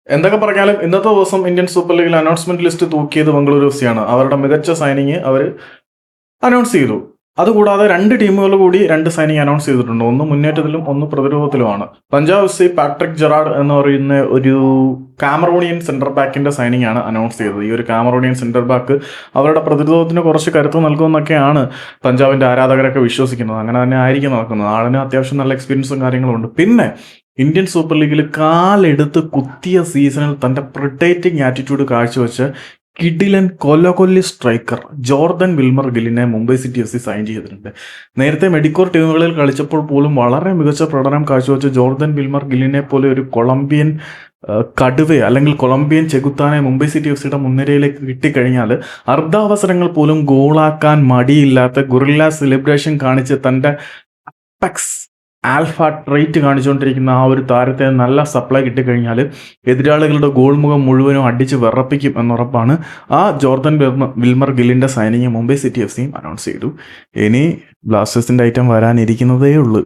എന്തൊക്കെ പറഞ്ഞാലും ഇന്നത്തെ ദിവസം ഇന്ത്യൻ സൂപ്പർ ലീഗിൽ അനൗൺസ്മെന്റ് ലിസ്റ്റ് തൂക്കിയത് ബംഗളൂരു എഫ് സി ആണ്. അവരുടെ മികച്ച സൈനിങ് അവർ അനൗൺസ് ചെയ്തു. അതുകൂടാതെ രണ്ട് ടീമുകൾ കൂടി രണ്ട് സൈനിങ് അനൗൺസ് ചെയ്തിട്ടുണ്ട്. ഒന്ന് മുന്നേറ്റത്തിലും ഒന്ന് പ്രതിരോധത്തിലുമാണ്. Punjab F C Patrick Gerard എന്ന് പറയുന്ന ഒരു കാമറൂണിയൻ സെന്റർ ബാക്കിന്റെ സൈനിങ് ആണ് അനൗൺസ് ചെയ്തത്. ഈ ഒരു കാമറൂണിയൻ സെന്റർ ബാക്ക് അവരുടെ പ്രതിരോധത്തിന് കുറച്ച് കരുത്ത് നൽകുമെന്നൊക്കെയാണ് പഞ്ചാബിന്റെ ആരാധകരൊക്കെ വിശ്വസിക്കുന്നത്. അങ്ങനെ തന്നെ ആയിരിക്കും നടക്കുന്നത്. ആളിന് അത്യാവശ്യം നല്ല എക്സ്പീരിയൻസും കാര്യങ്ങളും ഉണ്ട്. പിന്നെ ഇന്ത്യൻ സൂപ്പർ ലീഗിൽ കാലെടുത്ത് കുത്തിയ സീസണിൽ തന്റെ പ്രൊട്ടേറ്റിംഗ് ആറ്റിറ്റ്യൂഡ് കാഴ്ചവെച്ച് കിഡിലൻ കൊല്ലകൊല്ലി സ്ട്രൈക്കർ ജോർദൻ വിൽമർ ഗില്ലിനെ Mumbai City F C sign ചെയ്തിട്ടുണ്ട്. നേരത്തെ മെഡിക്കോർ ടീമുകളിൽ കളിച്ചപ്പോൾ പോലും വളരെ മികച്ച പ്രകടനം കാഴ്ചവെച്ച ജോർദൻ വിൽമർ ഗില്ലിനെ പോലെ ഒരു കൊളംബിയൻ കടുവയെ അല്ലെങ്കിൽ കൊളംബിയൻ ചെകുത്താനെ മുംബൈ സിറ്റി എഫ് സിയുടെ മുൻനിരയിലേക്ക് കിട്ടിക്കഴിഞ്ഞാൽ അർദ്ധാവസരങ്ങൾ പോലും ഗോളാക്കാൻ മടിയില്ലാത്ത ഗുറില്ല സെലിബ്രേഷൻ കാണിച്ച് തൻ്റെ അപ്പെക്സ് ആൽഫ ട്രേറ്റ് കാണിച്ചുകൊണ്ടിരിക്കുന്ന ആ ഒരു താരത്തെ നല്ല സപ്ലൈ കിട്ടിക്കഴിഞ്ഞാൽ എതിരാളികളുടെ ഗോൾ മുഖം മുഴുവനും അടിച്ച് വിറപ്പിക്കും എന്നുറപ്പാണ്. ആ ജോർദൻ വിൽമർ ഗില്ലിൻ്റെ സൈനിങ് മുംബൈ സിറ്റി എഫ് സിയും അനൗൺസ് ചെയ്തു. ഇനി ബ്ലാസ്റ്റേഴ്സിൻ്റെ ഐറ്റം വരാനിരിക്കുന്നതേ ഉള്ളൂ.